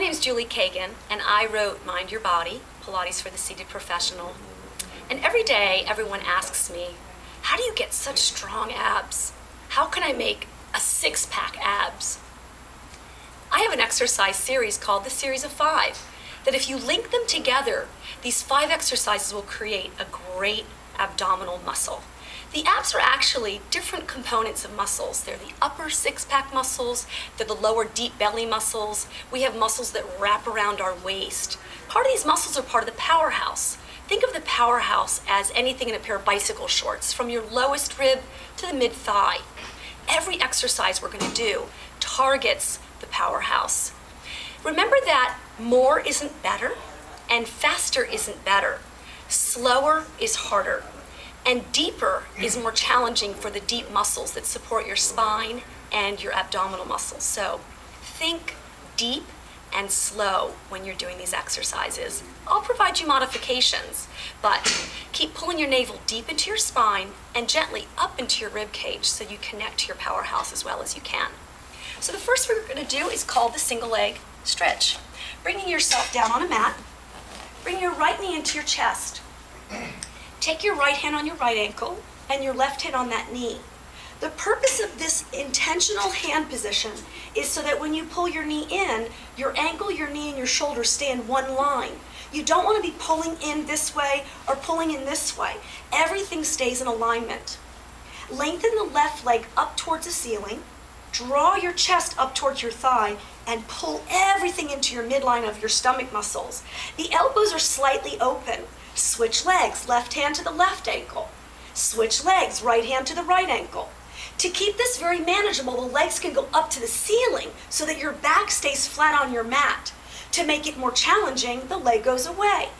name is Juli Kagan, and I wrote Mind Your Body, Pilates for the Seated Professional. And every day, everyone asks me, how do you get such strong abs? How can I make a six-pack abs? I have an exercise series called the Series of 5, that if you link them together, these 5 exercises will create a great abdominal muscle. The abs are actually different components of muscles. They're the upper six-pack muscles, they're the lower deep belly muscles. We have muscles that wrap around our waist. Part of these muscles are part of the powerhouse. Think of the powerhouse as anything in a pair of bicycle shorts, from your lowest rib to the mid-thigh. Every exercise we're going to do targets the powerhouse. Remember that more isn't better and faster isn't better. Slower is harder. And deeper is more challenging for the deep muscles that support your spine and your abdominal muscles. So think deep and slow when you're doing these exercises. I'll provide you modifications, but keep pulling your navel deep into your spine and gently up into your rib cage so you connect to your powerhouse as well as you can. So the first we're going to do is called the single leg stretch. Bringing yourself down on a mat, bring your right knee into your chest. Take your right hand on your right ankle and your left hand on that knee. The purpose of this intentional hand position is so that when you pull your knee in, your ankle, your knee, and your shoulder stay in one line. You don't want to be pulling in this way or pulling in this way. Everything stays in alignment. Lengthen the left leg up towards the ceiling, draw your chest up towards your thigh, and pull everything into your midline of your stomach muscles. The elbows are slightly open. Switch legs, left hand to the left ankle. Switch legs, right hand to the right ankle. To keep this very manageable, the legs can go up to the ceiling so that your back stays flat on your mat. To make it more challenging, the leg goes away.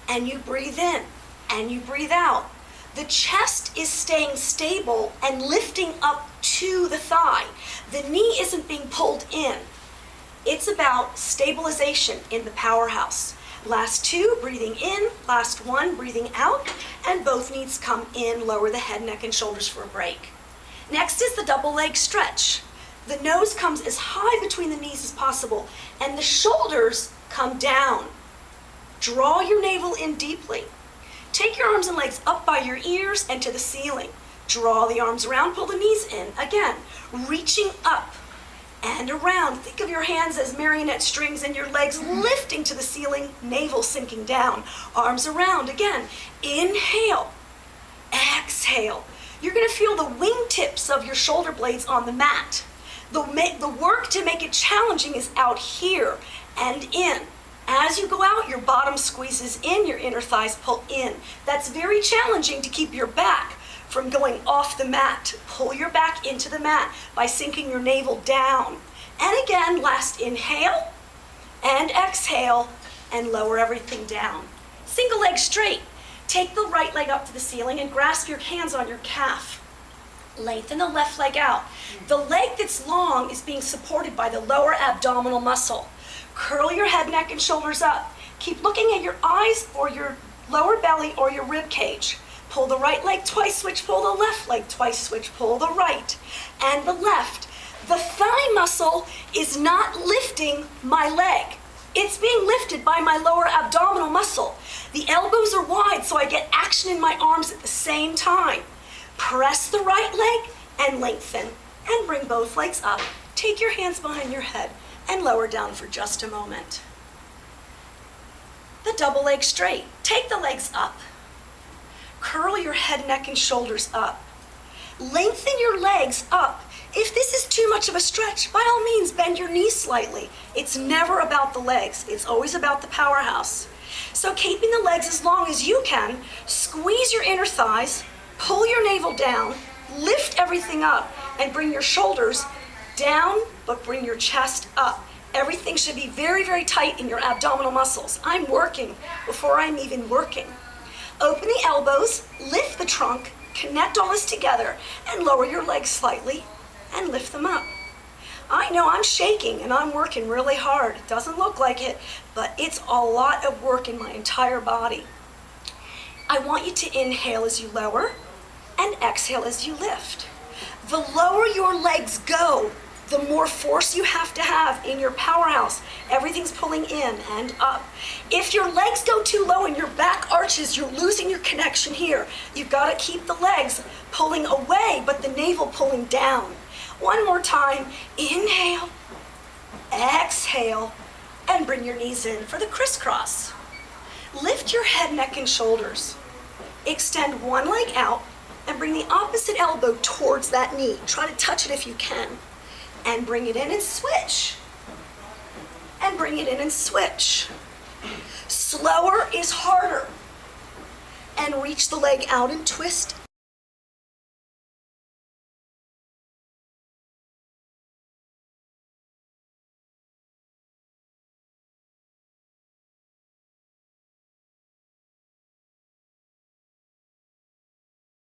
And you breathe in, and you breathe out. The chest is staying stable and lifting up to the thigh. The knee isn't being pulled in. It's about stabilization in the powerhouse. Last 2, breathing in. Last 1, breathing out. And both knees come in, lower the head, neck, and shoulders for a break. Next is the double leg stretch. The nose comes as high between the knees as possible, and the shoulders come down. Draw your navel in deeply. Take your arms and legs up by your ears and to the ceiling. Draw the arms around, pull the knees in. Again, reaching up and around. Think of your hands as marionette strings and your legs lifting to the ceiling, navel sinking down. Arms around. Again, inhale, exhale. You're going to feel the wingtips of your shoulder blades on the mat. The work to make it challenging is out here and in. As you go out, your bottom squeezes in, your inner thighs pull in. That's very challenging to keep your back from going off the mat. Pull your back into the mat by sinking your navel down. And again, last inhale and exhale and lower everything down. Single leg straight. Take the right leg up to the ceiling and grasp your hands on your calf. Lengthen the left leg out. The leg that's long is being supported by the lower abdominal muscle. Curl your head, neck, and shoulders up. Keep looking at your eyes or your lower belly or your rib cage. Pull the right leg twice, switch, pull the left leg twice, switch, pull the right and the left. The thigh muscle is not lifting my leg. It's being lifted by my lower abdominal muscle. The elbows are wide, so I get action in my arms at the same time. Press the right leg and lengthen, and bring both legs up. Take your hands behind your head and lower down for just a moment. The double leg straight. Take the legs up. Curl your head, neck, and shoulders up. Lengthen your legs up. If this is too much of a stretch, by all means, bend your knees slightly. It's never about the legs. It's always about the powerhouse. So keeping the legs as long as you can, squeeze your inner thighs, pull your navel down, lift everything up, and bring your shoulders down, but bring your chest up. Everything should be very, very tight in your abdominal muscles. I'm working before I'm even working. Open the elbows, lift the trunk, connect all this together, and lower your legs slightly and lift them up. I know I'm shaking and I'm working really hard. It doesn't look like it, but it's a lot of work in my entire body. I want you to inhale as you lower and exhale as you lift. The lower your legs go, the more force you have to have in your powerhouse. Everything's pulling in and up. If your legs go too low and your back arches, you're losing your connection here. You've got to keep the legs pulling away, but the navel pulling down. One more time. Inhale, exhale, and bring your knees in for the crisscross. Lift your head, neck, and shoulders. Extend one leg out and bring the opposite elbow towards that knee. Try to touch it if you can. And bring it in and switch. And bring it in and switch. Slower is harder. And reach the leg out and twist